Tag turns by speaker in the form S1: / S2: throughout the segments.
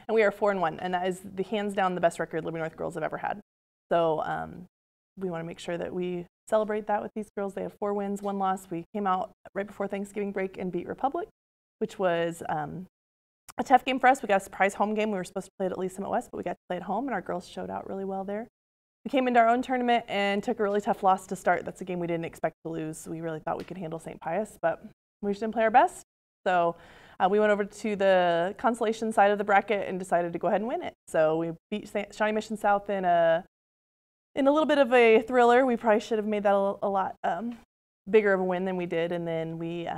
S1: and we are 4-1, and that is the hands down the best record Liberty North girls have ever had. So we want to make sure that we celebrate that with these girls. They have 4 wins, 1 loss. We came out right before Thanksgiving break and beat Republic, which was a tough game for us. We got a surprise home game. We were supposed to play it at Lee Summit West, but we got to play at home, and our girls showed out really well there. We came into our own tournament and took a really tough loss to start. That's a game we didn't expect to lose. We really thought we could handle St. Pius, but we just didn't play our best. So we went over to the consolation side of the bracket and decided to go ahead and win it. So we beat Shawnee Mission South in a little bit of a thriller. We probably should have made that a lot bigger of a win than we did. And then we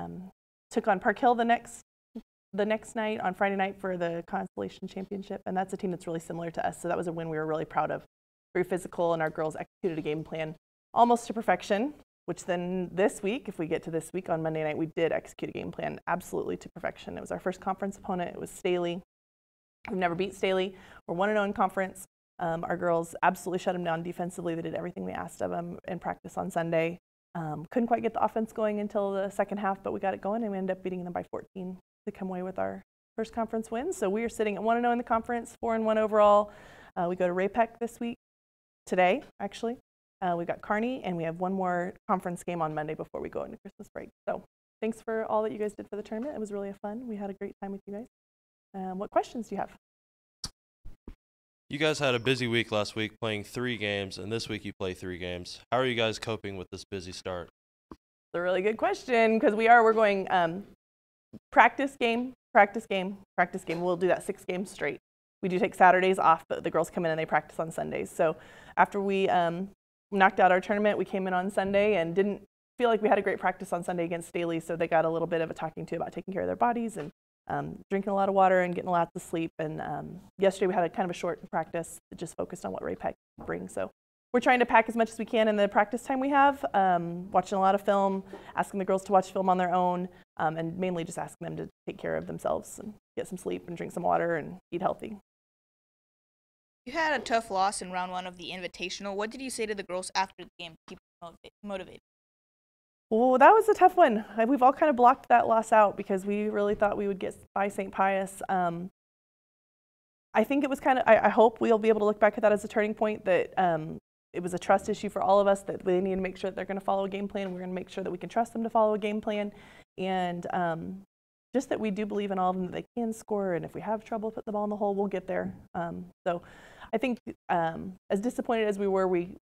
S1: took on Park Hill the next night on Friday night for the Constellation Championship. And that's a team that's really similar to us. So that was a win we were really proud of. Very physical, and our girls executed a game plan almost to perfection, which then this week, if we get to this week on Monday night, we did execute a game plan absolutely to perfection. It was our first conference opponent. It was Staley. We've never beat Staley. We're 1-0 in conference. Our girls absolutely shut them down defensively. They did everything we asked of them in practice on Sunday. Couldn't quite get the offense going until the second half, but we got it going, and we ended up beating them by 14 to come away with our first conference win. So we are sitting at 1-0 in the conference, 4-1 overall. We go to Ray-Pec this week. Today, actually. We've got Kearney, and we have one more conference game on Monday before we go into Christmas break. So thanks for all that you guys did for the tournament. It was really fun. We had a great time with you guys. What questions do you have?
S2: You guys had a busy week last week playing 3 games, and this week you play 3 games. How are you guys coping with this busy start?
S1: It's a really good question, because we're going practice game, practice game, practice game. We'll do that 6 games straight. We do take Saturdays off, but the girls come in and they practice on Sundays. So after we knocked out our tournament, we came in on Sunday and didn't feel like we had a great practice on Sunday against Staley, so they got a little bit of a talking to about taking care of their bodies and drinking a lot of water and getting lots of sleep. And yesterday we had a kind of a short practice that just focused on what Ray-Pec brings. So we're trying to pack as much as we can in the practice time we have, watching a lot of film, asking the girls to watch film on their own, and mainly just asking them to take care of themselves and get some sleep and drink some water and eat healthy.
S3: You had a tough loss in round 1 of the Invitational. What did you say to the girls after the game to keep them motivated?
S1: Well, that was a tough one. We've all kind of blocked that loss out because we really thought we would get by St. Pius. I think it was kind of, I hope we'll be able to look back at that as a turning point, that it was a trust issue for all of us, that they need to make sure that they're going to follow a game plan. We're going to make sure that we can trust them to follow a game plan. And just that we do believe in all of them, that they can score, and if we have trouble putting the ball in the hole, we'll get there. So I think as disappointed as we were, we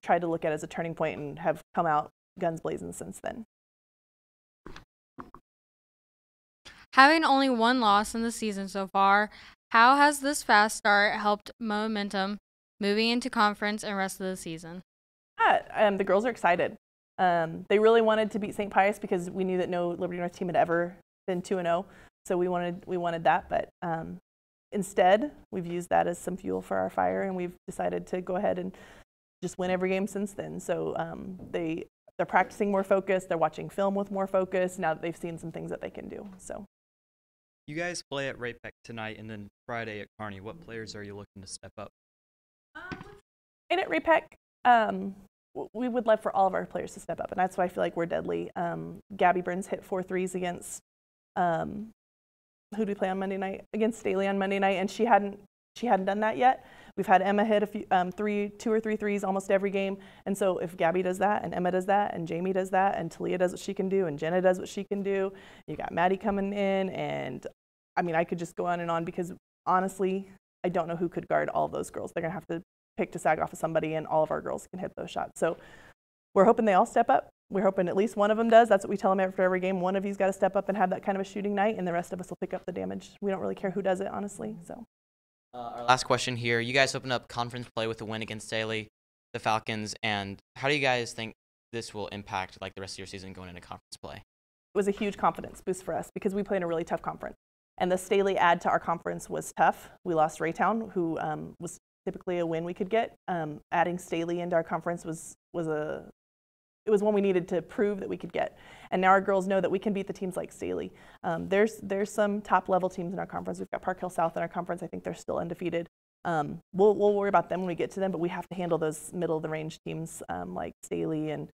S1: tried to look at it as a turning point and have come out guns blazing since then.
S4: Having only 1 loss in the season so far, how has this fast start helped momentum moving into conference and rest of the season?
S1: The girls are excited. They really wanted to beat St. Pius because we knew that no Liberty North team had ever been 2-0, so we wanted that. But instead, we've used that as some fuel for our fire, and we've decided to go ahead and just win every game since then. So they're practicing more focused. They're watching film with more focus now that they've seen some things that they can do. So.
S5: You guys play at Ray-Pec tonight and then Friday at Kearney. What players are you looking to step up?
S1: And at Ray-Pec, we would love for all of our players to step up, and that's why I feel like we're deadly. Gabby Burns hit 4 threes against, who did we play on Monday night? Against Staley on Monday night, and she hadn't done that yet. We've had Emma hit a few, 2 or 3 threes almost every game, and so if Gabby does that, and Emma does that, and Jamie does that, and Talia does what she can do, and Jenna does what she can do, you got Maddie coming in, and I mean, I could just go on and on because honestly, I don't know who could guard all of those girls. They're gonna have to pick to sag off of somebody, and all of our girls can hit those shots. So we're hoping they all step up. We're hoping at least one of them does. That's what we tell them after every game. One of you's got to step up and have that kind of a shooting night, and the rest of us will pick up the damage. We don't really care who does it, honestly. So.
S6: Our last question here. You guys opened up conference play with a win against Staley, the Falcons, and how do you guys think this will impact like the rest of your season going into conference play?
S1: It was a huge confidence boost for us because we play in a really tough conference. And the Staley add to our conference was tough. We lost Raytown, who was typically a win we could get. Adding Staley into our conference was one we needed to prove that we could get. And now our girls know that we can beat the teams like Staley. There's some top level teams in our conference. We've got Park Hill South in our conference. I think they're still undefeated. We'll worry about them when we get to them, but we have to handle those middle of the range teams like Staley and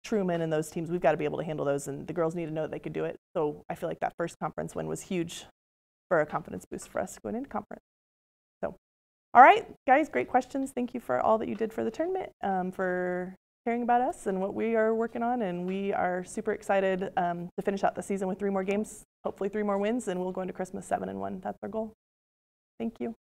S1: Truman and those teams. We've got to be able to handle those, and the girls need to know that they could do it. So I feel like that first conference win was huge for a confidence boost for us going into conference. So, all right, guys, great questions. Thank you for all that you did for the tournament, for caring about us and what we are working on. And we are super excited to finish out the season with 3 more games, hopefully 3 more wins, and we'll go into Christmas 7-1. That's our goal. Thank you.